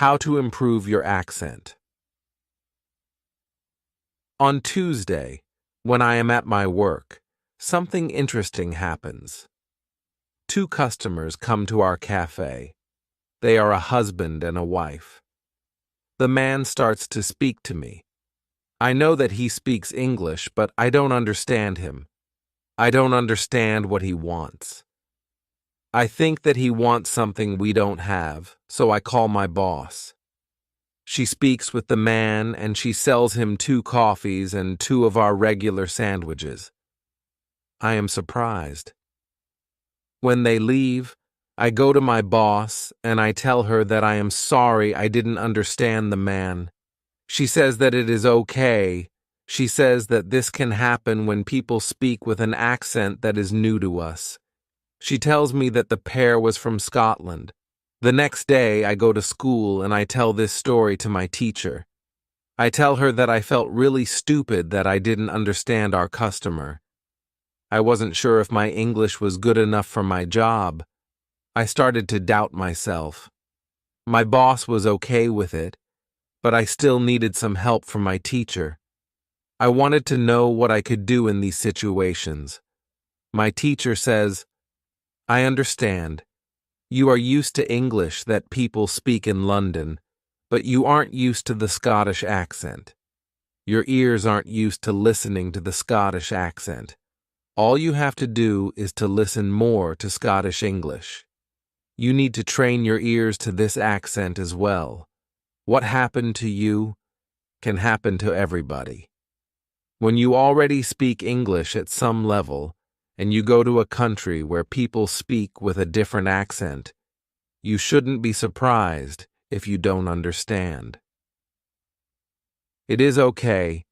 How to improve your accent. On Tuesday, when I am at my work, something interesting happens. Two customers come to our cafe. They are a husband and a wife. The man starts to speak to me. I know that he speaks English, but I don't understand him. I don't understand what he wants. I think that he wants something we don't have, so I call my boss. She speaks with the man and she sells him 2 coffees and 2 of our regular sandwiches. I am surprised. When they leave, I go to my boss and I tell her that I am sorry I didn't understand the man. She says that it is okay. She says that this can happen when people speak with an accent that is new to us. She tells me that the pair was from Scotland. The next day, I go to school and I tell this story to my teacher. I tell her that I felt really stupid that I didn't understand our customer. I wasn't sure if my English was good enough for my job. I started to doubt myself. My boss was okay with it, but I still needed some help from my teacher. I wanted to know what I could do in these situations. My teacher says, I understand. You are used to English that people speak in London, but you aren't used to the Scottish accent. Your ears aren't used to listening to the Scottish accent. All you have to do is to listen more to Scottish English. You need to train your ears to this accent as well. What happened to you can happen to everybody. When you already speak English at some level, and you go to a country where people speak with a different accent, you shouldn't be surprised if you don't understand. It is okay,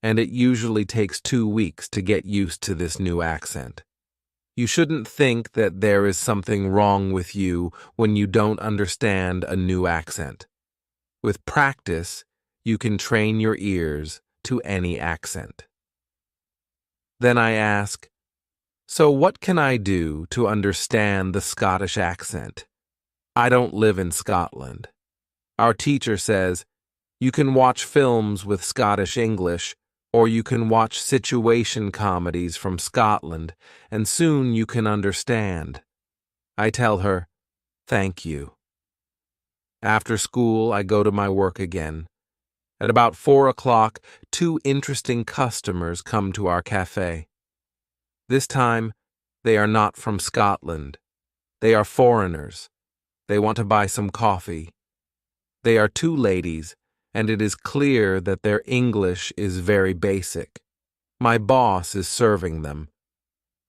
and it usually takes 2 weeks to get used to this new accent. You shouldn't think that there is something wrong with you when you don't understand a new accent. With practice, you can train your ears to any accent. Then I ask, so what can I do to understand the Scottish accent? I don't live in Scotland. Our teacher says, you can watch films with Scottish English, or you can watch situation comedies from Scotland, and soon you can understand. I tell her, thank you. After school, I go to my work again. At about 4 o'clock, 2 interesting customers come to our cafe. This time, they are not from Scotland. They are foreigners. They want to buy some coffee. They are 2 ladies, and it is clear that their English is very basic. My boss is serving them.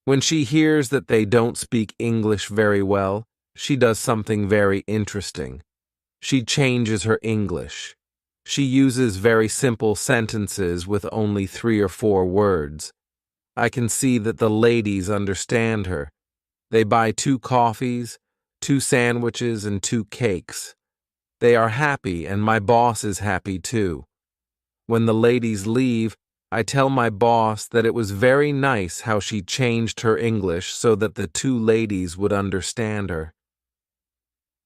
When she hears that they don't speak English very well, she does something very interesting. She changes her English. She uses very simple sentences with only 3 or 4 words. I can see that the ladies understand her. They buy 2 coffees, 2 sandwiches, and 2 cakes. They are happy, and my boss is happy too. When the ladies leave, I tell my boss that it was very nice how she changed her English so that the 2 ladies would understand her.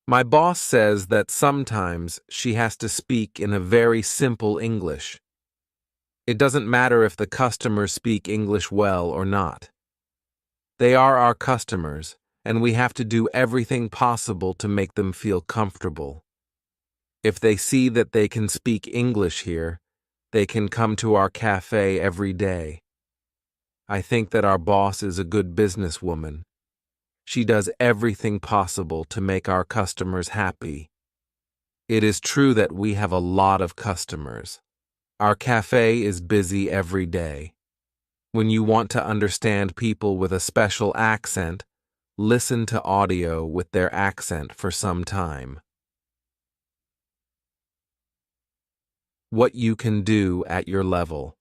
My boss says that sometimes she has to speak in a very simple English. It doesn't matter if the customers speak English well or not. They are our customers, and we have to do everything possible to make them feel comfortable. If they see that they can speak English here, they can come to our cafe every day. I think that our boss is a good businesswoman. She does everything possible to make our customers happy. It is true that we have a lot of customers. Our cafe is busy every day. When you want to understand people with a special accent, listen to audio with their accent for some time. What you can do at your level.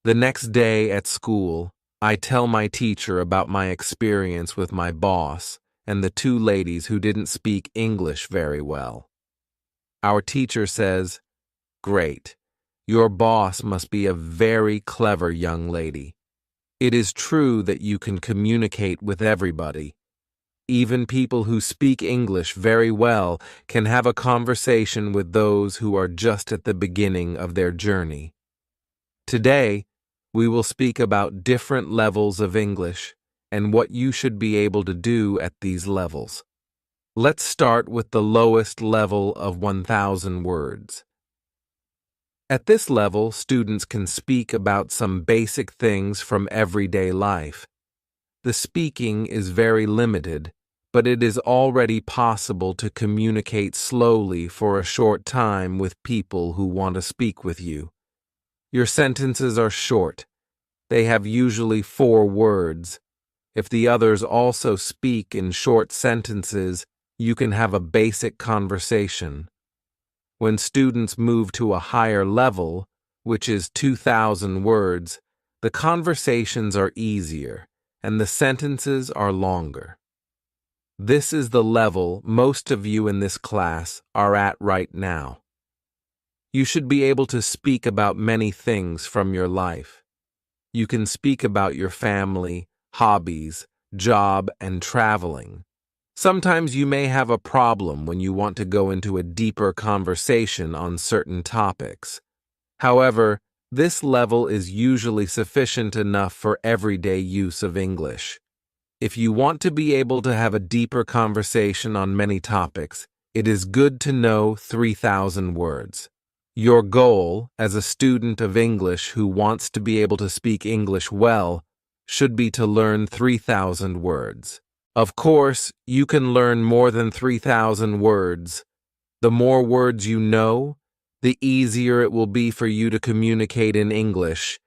The next day at school, I tell my teacher about my experience with my boss and the 2 ladies who didn't speak English very well. Our teacher says, great. Your boss must be a very clever young lady. It is true that you can communicate with everybody. Even people who speak English very well can have a conversation with those who are just at the beginning of their journey. Today, we will speak about different levels of English and what you should be able to do at these levels. Let's start with the lowest level of 1,000 words. At this level, students can speak about some basic things from everyday life. The speaking is very limited, but it is already possible to communicate slowly for a short time with people who want to speak with you. Your sentences are short. They have usually 4 words. If the others also speak in short sentences, you can have a basic conversation. When students move to a higher level, which is 2,000 words, the conversations are easier and the sentences are longer. This is the level most of you in this class are at right now. You should be able to speak about many things from your life. You can speak about your family, hobbies, job, and traveling. Sometimes you may have a problem when you want to go into a deeper conversation on certain topics. However, this level is usually sufficient enough for everyday use of English. If you want to be able to have a deeper conversation on many topics, it is good to know 3,000 words. Your goal, as a student of English who wants to be able to speak English well, should be to learn 3,000 words. Of course, you can learn more than 3,000 words. The more words you know, the easier it will be for you to communicate in English.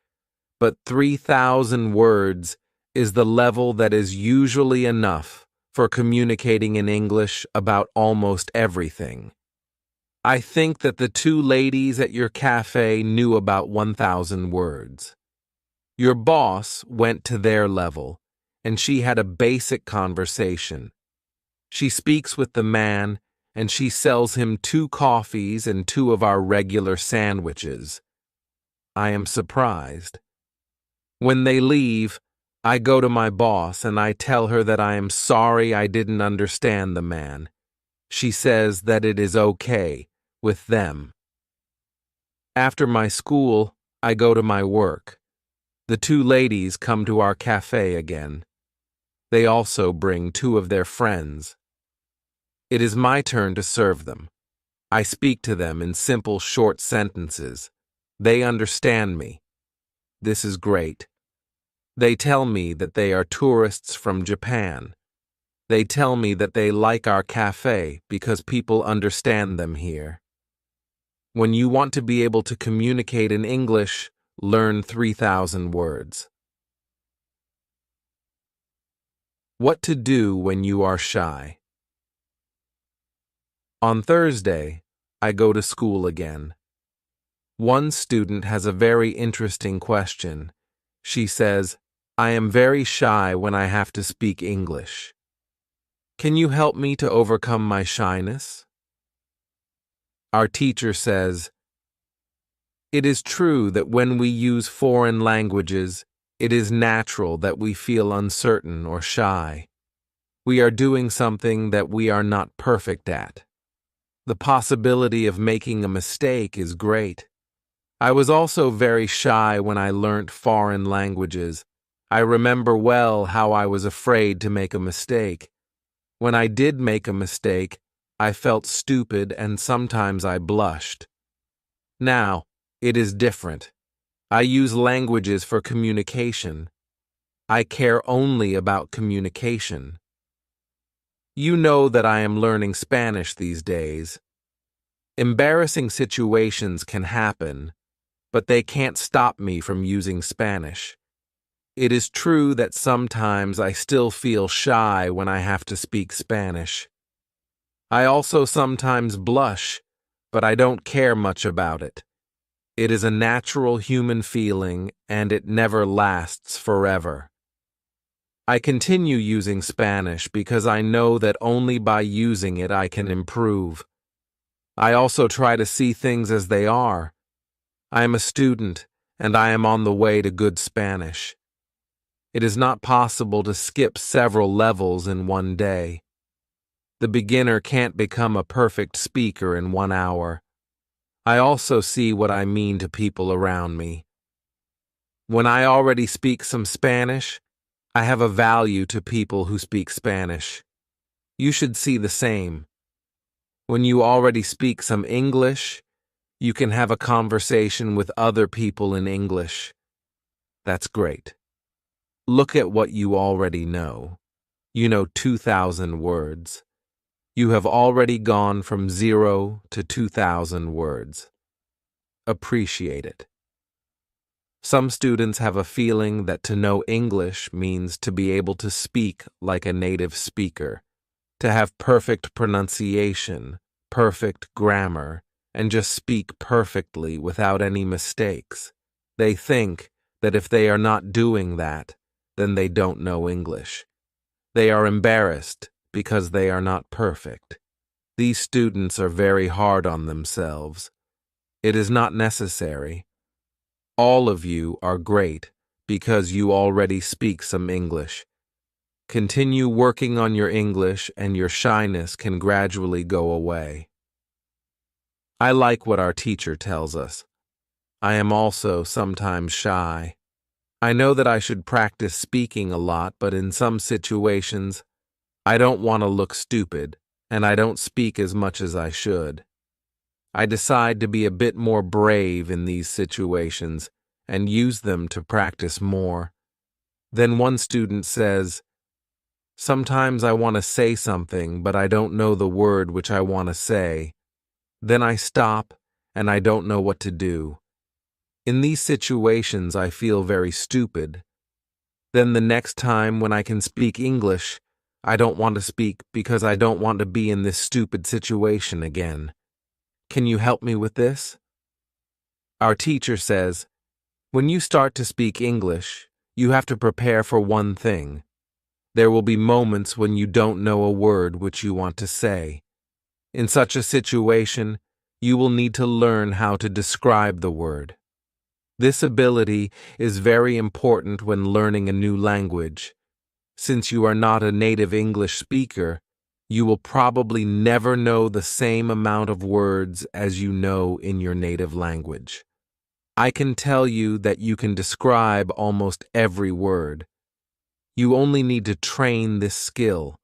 But 3,000 words is the level that is usually enough for communicating in English about almost everything. I think that the 2 ladies at your cafe knew about 1,000 words. Your boss went to their level, and she had a basic conversation. She speaks with the man, and she sells him 2 coffees and 2 of our regular sandwiches. I am surprised. When they leave, I go to my boss and I tell her that I am sorry I didn't understand the man. She says that it is okay with them. After my school, I go to my work. The 2 ladies come to our cafe again. They also bring 2 of their friends. It is my turn to serve them. I speak to them in simple, short sentences. They understand me. This is great. They tell me that they are tourists from Japan. They tell me that they like our cafe because people understand them here. When you want to be able to communicate in English, learn 3,000 words. What to do when you are shy. On Thursday, I go to school again. One student has a very interesting question. She says, "I am very shy when I have to speak English. Can you help me to overcome my shyness?" Our teacher says, "It is true that when we use foreign languages, it is natural that we feel uncertain or shy. We are doing something that we are not perfect at. The possibility of making a mistake is great. I was also very shy when I learnt foreign languages. I remember well how I was afraid to make a mistake. When I did make a mistake, I felt stupid and sometimes I blushed. Now, it is different. I use languages for communication. I care only about communication. You know that I am learning Spanish these days. Embarrassing situations can happen, but they can't stop me from using Spanish. It is true that sometimes I still feel shy when I have to speak Spanish. I also sometimes blush, but I don't care much about it. It is a natural human feeling, and it never lasts forever. I continue using Spanish because I know that only by using it I can improve. I also try to see things as they are. I am a student, and I am on the way to good Spanish. It is not possible to skip several levels in one day. The beginner can't become a perfect speaker in 1 hour. I also see what I mean to people around me. When I already speak some Spanish, I have a value to people who speak Spanish. You should see the same. When you already speak some English, you can have a conversation with other people in English. That's great. Look at what you already know. You know 2,000 words. You have already gone from 0 to 2,000 words. Appreciate it. Some students have a feeling that to know English means to be able to speak like a native speaker, to have perfect pronunciation, perfect grammar, and just speak perfectly without any mistakes. They think that if they are not doing that, then they don't know English. They are embarrassed because they are not perfect. These students are very hard on themselves. It is not necessary. All of you are great because you already speak some English. Continue working on your English and your shyness can gradually go away. I like what our teacher tells us. I am also sometimes shy. I know that I should practice speaking a lot, but in some situations, I don't want to look stupid, and I don't speak as much as I should. I decide to be a bit more brave in these situations and use them to practice more. Then one student says, "Sometimes I want to say something, but I don't know the word which I want to say. Then I stop, and I don't know what to do. In these situations, I feel very stupid. Then the next time when I can speak English, I don't want to speak because I don't want to be in this stupid situation again. Can you help me with this?" Our teacher says, when you start to speak English, you have to prepare for one thing. There will be moments when you don't know a word which you want to say. In such a situation, you will need to learn how to describe the word. This ability is very important when learning a new language. Since you are not a native English speaker, you will probably never know the same amount of words as you know in your native language. I can tell you that you can describe almost every word. You only need to train this skill.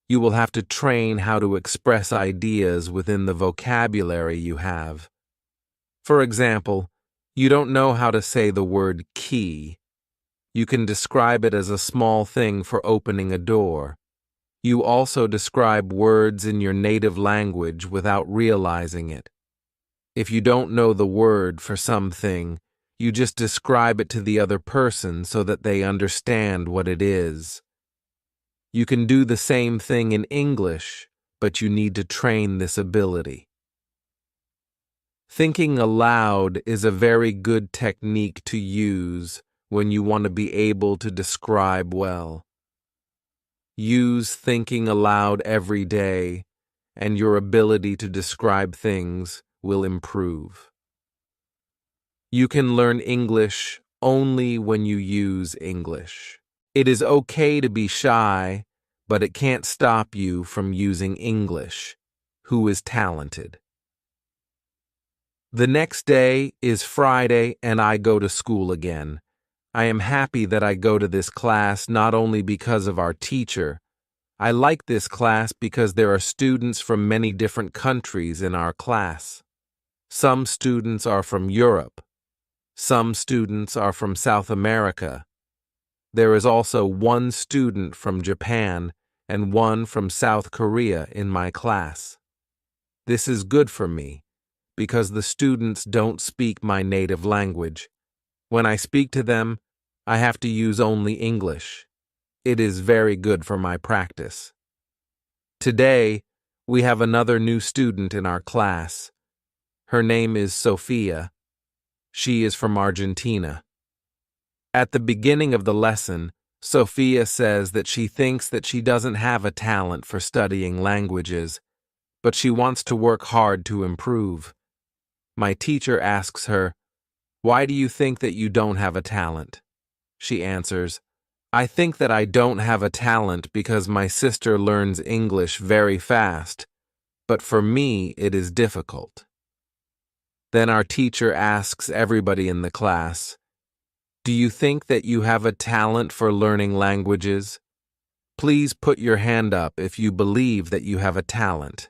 You will have to train how to express ideas within the vocabulary you have. For example, you don't know how to say the word key. You can describe it as a small thing for opening a door. You also describe words in your native language without realizing it. If you don't know the word for something, you just describe it to the other person so that they understand what it is. You can do the same thing in English, but you need to train this ability. Thinking aloud is a very good technique to use when you want to be able to describe well. Use thinking aloud every day, and your ability to describe things will improve. You can learn English only when you use English. It is okay to be shy, but it can't stop you from using English. Who is talented? The next day is Friday and I go to school again. I am happy that I go to this class not only because of our teacher. I like this class because there are students from many different countries in our class. Some students are from Europe. Some students are from South America. There is also one student from Japan and one from South Korea in my class. This is good for me because the students don't speak my native language. When I speak to them, I have to use only English. It is very good for my practice. Today, we have another new student in our class. Her name is Sophia. She is from Argentina. At the beginning of the lesson, Sophia says that she thinks that she doesn't have a talent for studying languages, but she wants to work hard to improve. My teacher asks her, "Why do you think that you don't have a talent?" She answers, I think that I don't have a talent because my sister learns English very fast, but for me it is difficult. Then our teacher asks everybody in the class, "Do you think that you have a talent for learning languages? Please put your hand up if you believe that you have a talent."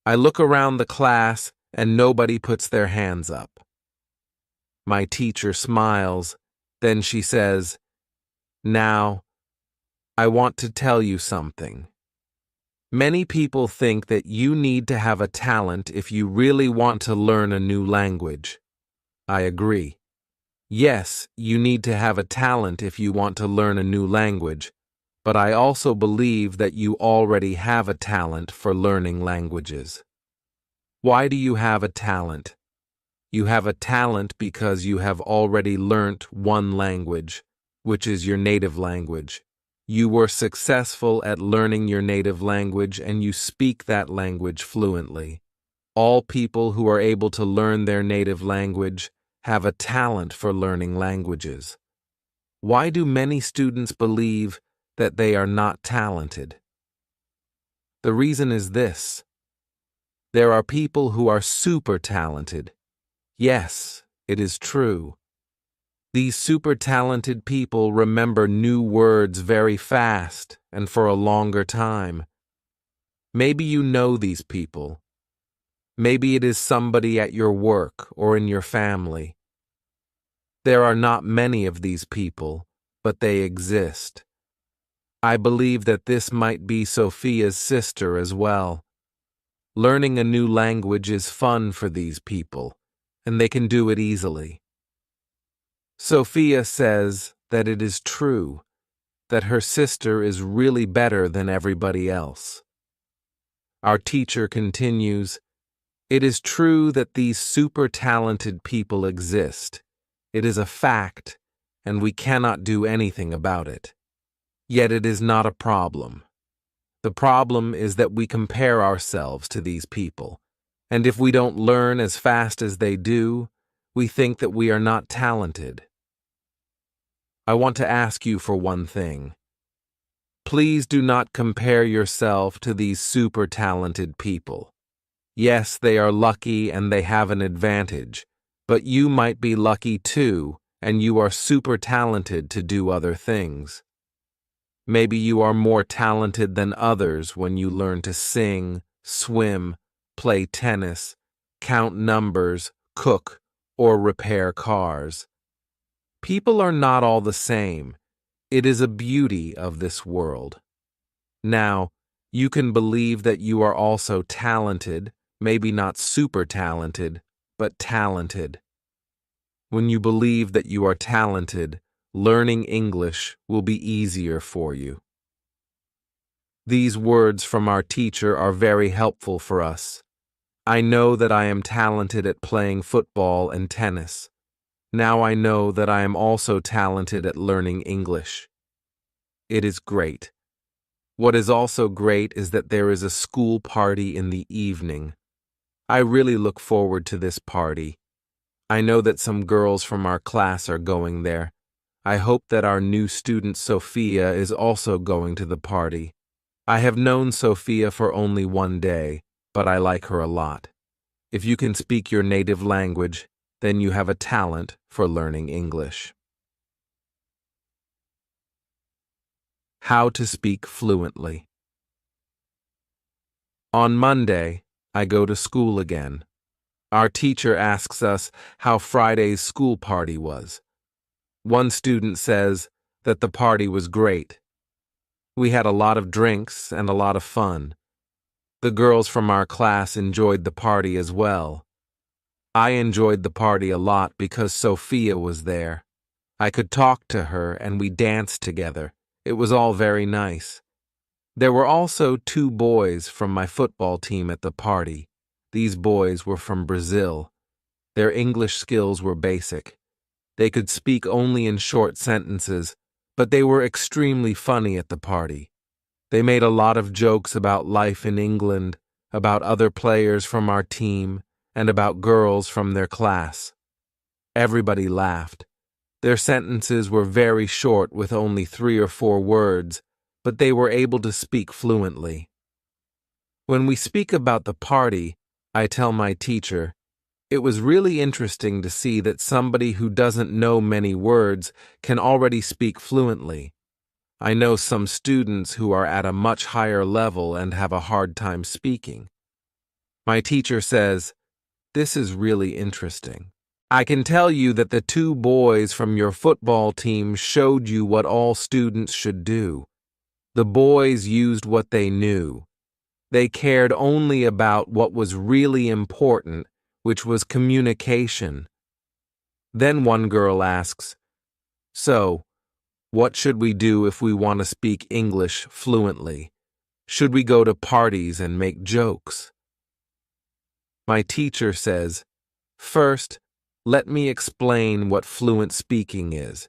I look around the class and nobody puts their hands up. My teacher smiles, then she says, "Now, I want to tell you something. Many people think that you need to have a talent if you really want to learn a new language." I agree. Yes, you need to have a talent if you want to learn a new language, but I also believe that you already have a talent for learning languages. Why do you have a talent? You have a talent because you have already learnt one language, which is your native language. You were successful at learning your native language and you speak that language fluently. All people who are able to learn their native language have a talent for learning languages. Why do many students believe that they are not talented? The reason is this. There are people who are super talented. Yes, it is true. These super talented people remember new words very fast and for a longer time. Maybe you know these people. Maybe it is somebody at your work or in your family. There are not many of these people, but they exist. I believe that this might be Sophia's sister as well. Learning a new language is fun for these people, and they can do it easily. Sophia says that it is true, that her sister is really better than everybody else. Our teacher continues, "It is true that these super talented people exist. It is a fact, and we cannot do anything about it. Yet it is not a problem. The problem is that we compare ourselves to these people, and if we don't learn as fast as they do, we think that we are not talented. I want to ask you for one thing. Please do not compare yourself to these super talented people. Yes, they are lucky and they have an advantage, but you might be lucky too, and you are super talented to do other things. Maybe you are more talented than others when you learn to sing, swim, play tennis, count numbers, cook, or repair cars. People are not all the same. It is a beauty of this world. Now, you can believe that you are also talented, maybe not super talented, but talented. When you believe that you are talented, learning English will be easier for you. These words from our teacher are very helpful for us. I know that I am talented at playing football and tennis. Now I know that I am also talented at learning English. It is great. What is also great is that there is a school party in the evening. I really look forward to this party. I know that some girls from our class are going there. I hope that our new student Sophia is also going to the party. I have known Sophia for only one day, but I like her a lot. If you can speak your native language, then you have a talent for learning English. How to speak fluently. On Monday, I go to school again. Our teacher asks us how Friday's school party was. One student says that the party was great. We had a lot of drinks and a lot of fun. The girls from our class enjoyed the party as well. I enjoyed the party a lot because Sophia was there. I could talk to her and we danced together. It was all very nice. There were also 2 boys from my football team at the party. These boys were from Brazil. Their English skills were basic. They could speak only in short sentences, but they were extremely funny at the party. They made a lot of jokes about life in England, about other players from our team, and about girls from their class. Everybody laughed. Their sentences were very short with only 3 or 4 words, but they were able to speak fluently. When we speak about the party, I tell my teacher, it was really interesting to see that somebody who doesn't know many words can already speak fluently. I know some students who are at a much higher level and have a hard time speaking. My teacher says, this is really interesting. I can tell you that the 2 boys from your football team showed you what all students should do. The boys used what they knew. They cared only about what was really important, which was communication. Then one girl asks, so, what should we do if we want to speak English fluently? Should we go to parties and make jokes? My teacher says, first, let me explain what fluent speaking is.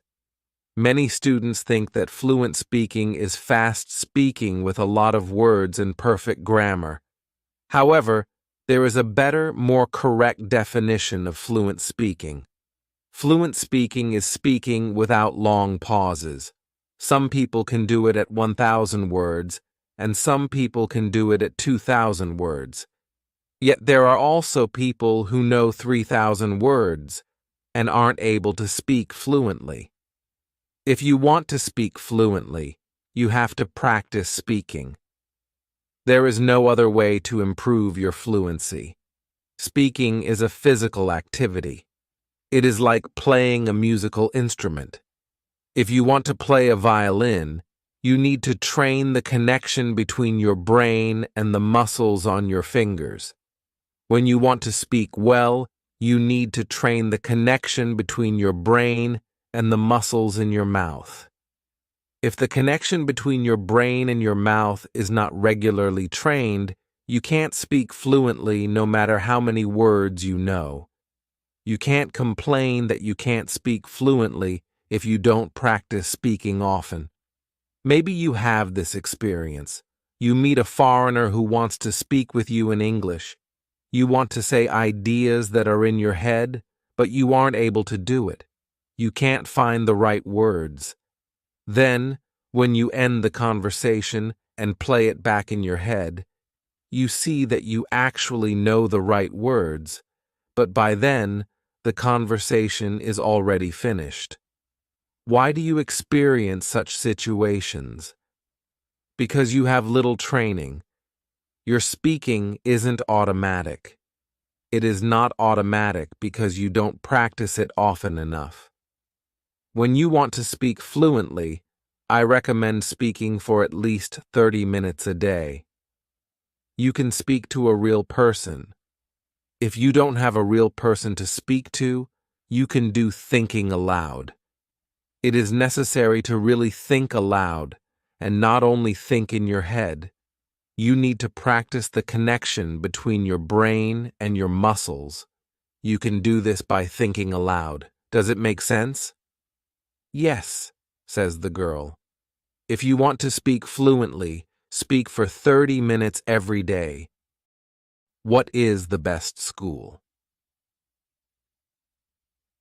Many students think that fluent speaking is fast speaking with a lot of words and perfect grammar. However, there is a better, more correct definition of fluent speaking. Fluent speaking is speaking without long pauses. Some people can do it at 1,000 words, and some people can do it at 2,000 words. Yet there are also people who know 3,000 words and aren't able to speak fluently. If you want to speak fluently, you have to practice speaking. There is no other way to improve your fluency. Speaking is a physical activity. It is like playing a musical instrument. If you want to play a violin, you need to train the connection between your brain and the muscles on your fingers. When you want to speak well, you need to train the connection between your brain and the muscles in your mouth. If the connection between your brain and your mouth is not regularly trained, you can't speak fluently no matter how many words you know. You can't complain that you can't speak fluently if you don't practice speaking often. Maybe you have this experience. You meet a foreigner who wants to speak with you in English. You want to say ideas that are in your head, but you aren't able to do it. You can't find the right words. Then, when you end the conversation and play it back in your head, you see that you actually know the right words, but by then, the conversation is already finished. Why do you experience such situations? Because you have little training. Your speaking isn't automatic. It is not automatic because you don't practice it often enough. When you want to speak fluently, I recommend speaking for at least 30 minutes a day. You can speak to a real person. If you don't have a real person to speak to, you can do thinking aloud. It is necessary to really think aloud, and not only think in your head. You need to practice the connection between your brain and your muscles. You can do this by thinking aloud. Does it make sense? Yes, says the girl. If you want to speak fluently, speak for 30 minutes every day. What is the best school?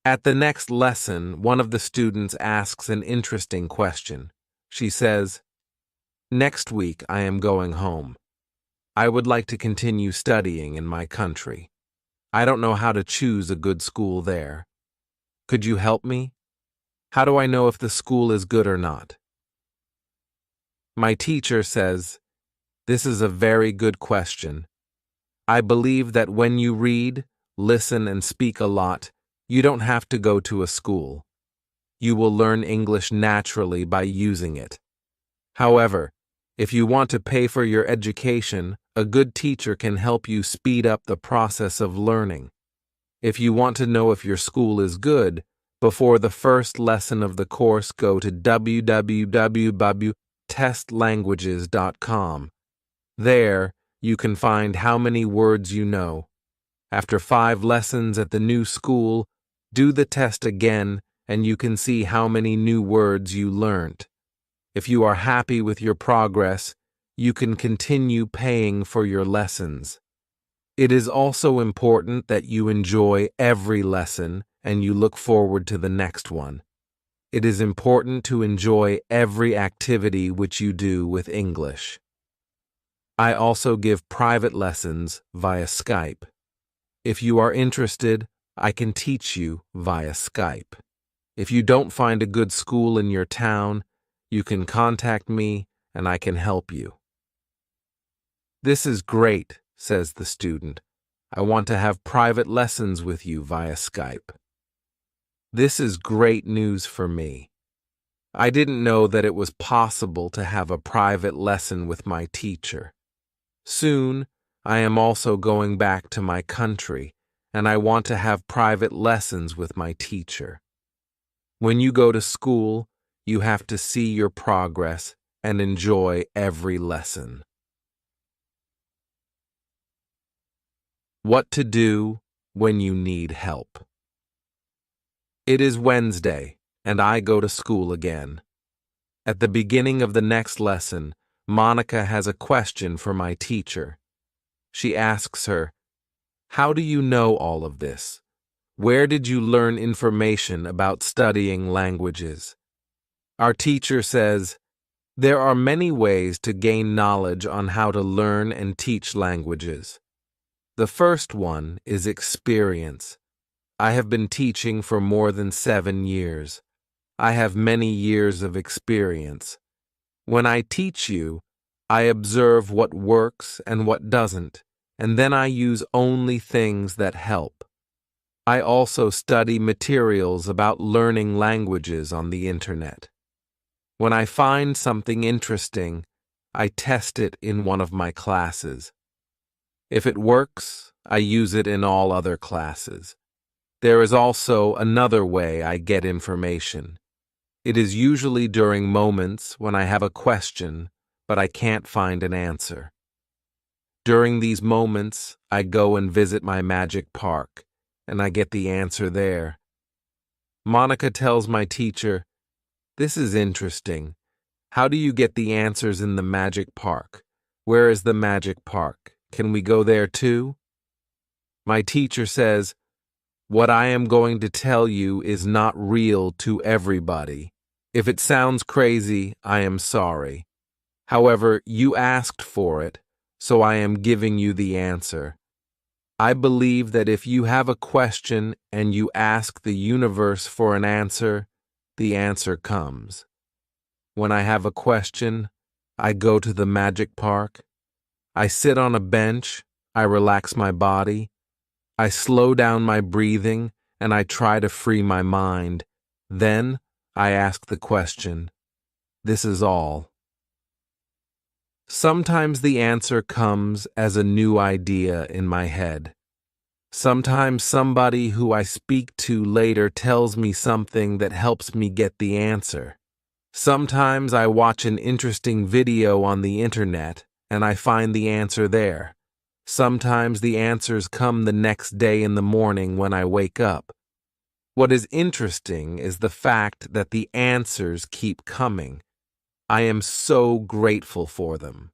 At the next lesson, one of the students asks an interesting question. She says, next week I am going home. I would like to continue studying in my country. I don't know how to choose a good school there. Could you help me? How do I know if the school is good or not? My teacher says, this is a very good question. I believe that when you read, listen, and speak a lot, you don't have to go to a school. You will learn English naturally by using it. However, if you want to pay for your education, a good teacher can help you speed up the process of learning. If you want to know if your school is good, before the first lesson of the course, go to www.testlanguages.com. There, you can find how many words you know. After 5 lessons at the new school, do the test again and you can see how many new words you learned. If you are happy with your progress, you can continue paying for your lessons. It is also important that you enjoy every lesson and you look forward to the next one. It is important to enjoy every activity which you do with English. I also give private lessons via Skype. If you are interested, I can teach you via Skype. If you don't find a good school in your town, you can contact me and I can help you. This is great, says the student. I want to have private lessons with you via Skype. This is great news for me. I didn't know that it was possible to have a private lesson with my teacher. Soon, I am also going back to my country, and I want to have private lessons with my teacher. When you go to school, you have to see your progress and enjoy every lesson. What to do when you need help. It is Wednesday, and I go to school again. At the beginning of the next lesson, Monica has a question for my teacher. She asks her, "How do you know all of this? Where did you learn information about studying languages?" Our teacher says, "There are many ways to gain knowledge on how to learn and teach languages. The first one is experience. I have been teaching for more than 7 years. I have many years of experience. When I teach you, I observe what works and what doesn't, and then I use only things that help. I also study materials about learning languages on the internet. When I find something interesting, I test it in one of my classes. If it works, I use it in all other classes. There is also another way I get information. It is usually during moments when I have a question, but I can't find an answer. During these moments, I go and visit my magic park, and I get the answer there. Monica tells my teacher, "This is interesting. How do you get the answers in the magic park? Where is the magic park? Can we go there too?" My teacher says, "What I am going to tell you is not real to everybody. If it sounds crazy, I am sorry. However, you asked for it, so I am giving you the answer. I believe that if you have a question and you ask the universe for an answer, the answer comes. When I have a question, I go to the magic park. I sit on a bench, I relax my body, I slow down my breathing, and I try to free my mind. Then I ask the question. This is all. Sometimes the answer comes as a new idea in my head. Sometimes somebody who I speak to later tells me something that helps me get the answer. Sometimes I watch an interesting video on the internet and I find the answer there. Sometimes the answers come the next day in the morning when I wake up. What is interesting is the fact that the answers keep coming. I am so grateful for them.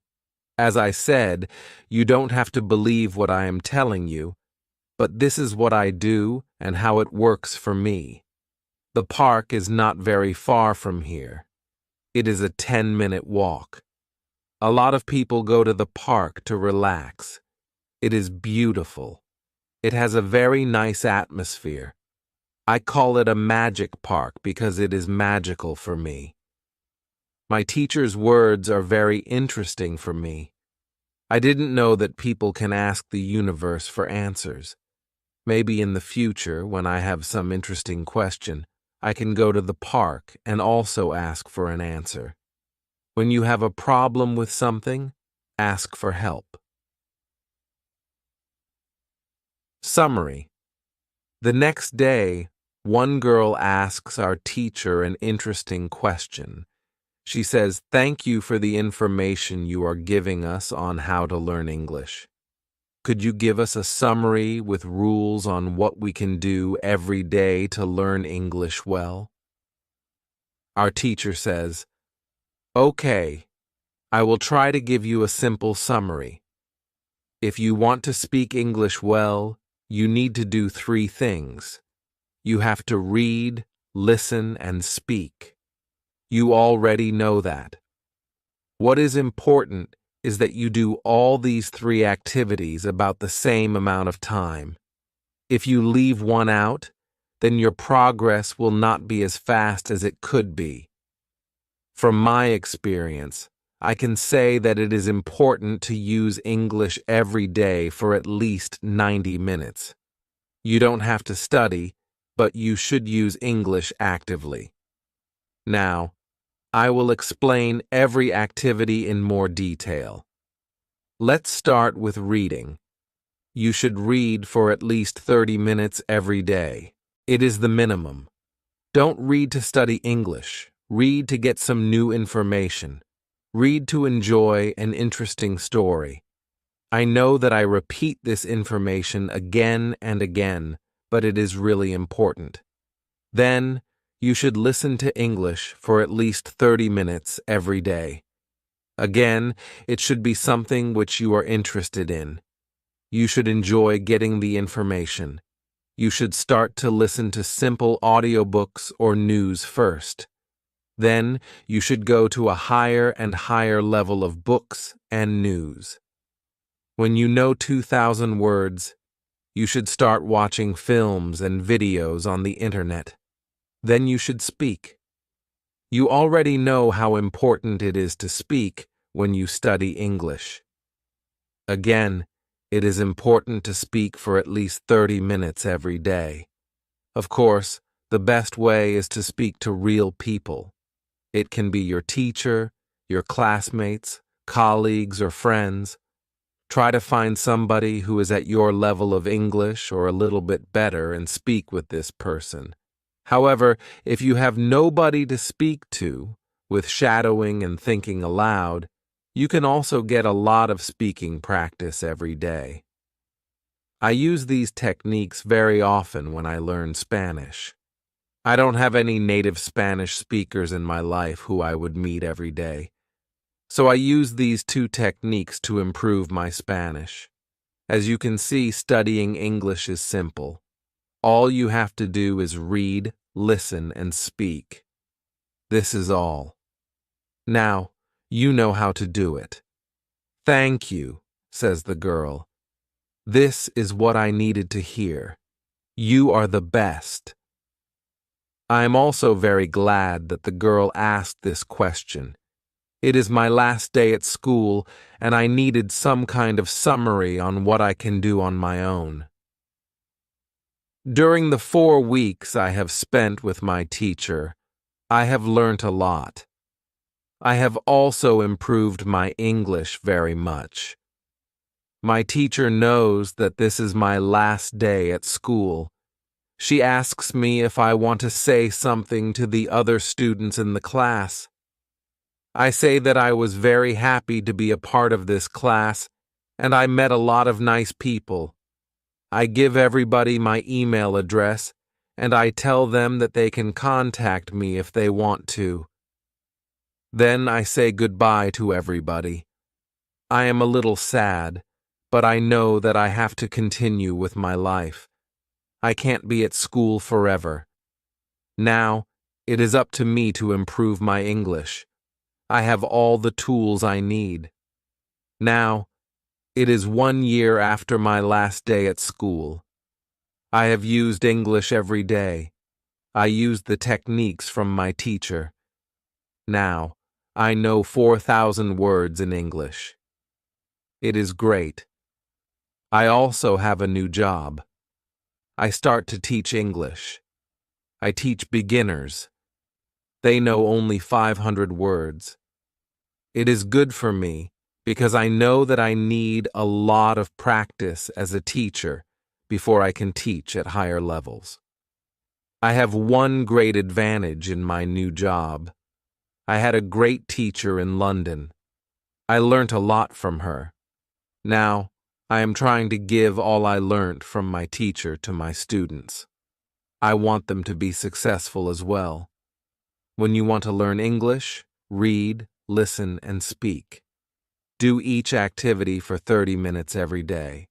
As I said, you don't have to believe what I am telling you, but this is what I do and how it works for me. The park is not very far from here. It is a 10-minute walk. A lot of people go to the park to relax. It is beautiful. It has a very nice atmosphere. I call it a magic park because it is magical for me. My teacher's words are very interesting for me. I didn't know that people can ask the universe for answers. Maybe in the future, when I have some interesting question, I can go to the park and also ask for an answer. When you have a problem with something, ask for help. Summary. The next day, one girl asks our teacher an interesting question. She says, "Thank you for the information you are giving us on how to learn English. Could you give us a summary with rules on what we can do every day to learn English well?" Our teacher says, "Okay, I will try to give you a simple summary. If you want to speak English well, you need to do 3 things. You have to read, listen, and speak. You already know that. What is important is that you do all these three activities about the same amount of time. If you leave one out, then your progress will not be as fast as it could be. From my experience, I can say that it is important to use English every day for at least 90 minutes. You don't have to study, but you should use English actively. Now, I will explain every activity in more detail. Let's start with reading. You should read for at least 30 minutes every day. It is the minimum. Don't read to study English. Read to get some new information. Read to enjoy an interesting story. I know that I repeat this information again and again, but it is really important. Then, you should listen to English for at least 30 minutes every day. Again, it should be something which you are interested in. You should enjoy getting the information. You should start to listen to simple audiobooks or news first. Then, you should go to a higher and higher level of books and news. When you know 2,000 words, you should start watching films and videos on the internet. Then you should speak. You already know how important it is to speak when you study English. Again, it is important to speak for at least 30 minutes every day. Of course, the best way is to speak to real people. It can be your teacher, your classmates, colleagues, or friends. Try to find somebody who is at your level of English or a little bit better and speak with this person. However, if you have nobody to speak to, with shadowing and thinking aloud, you can also get a lot of speaking practice every day. I use these techniques very often when I learn Spanish. I don't have any native Spanish speakers in my life who I would meet every day. So I use these two techniques to improve my Spanish. As you can see, studying English is simple. All you have to do is read, listen, and speak. This is all. Now, you know how to do it. "Thank you," says the girl. "This is what I needed to hear. You are the best." I am also very glad that the girl asked this question. It is my last day at school, and I needed some kind of summary on what I can do on my own. During the 4 weeks I have spent with my teacher, I have learnt a lot. I have also improved my English very much. My teacher knows that this is my last day at school. She asks me if I want to say something to the other students in the class. I say that I was very happy to be a part of this class, and I met a lot of nice people. I give everybody my email address, and I tell them that they can contact me if they want to. Then I say goodbye to everybody. I am a little sad, but I know that I have to continue with my life. I can't be at school forever. Now, it is up to me to improve my English. I have all the tools I need. Now, it is 1 year after my last day at school. I have used English every day. I used the techniques from my teacher. Now, I know 4,000 words in English. It is great. I also have a new job. I start to teach English. I teach beginners. They know only 500 words. It is good for me because I know that I need a lot of practice as a teacher before I can teach at higher levels. I have one great advantage in my new job. I had a great teacher in London. I learnt a lot from her. Now, I am trying to give all I learnt from my teacher to my students. I want them to be successful as well. When you want to learn English, read, listen, and speak. Do each activity for 30 minutes every day.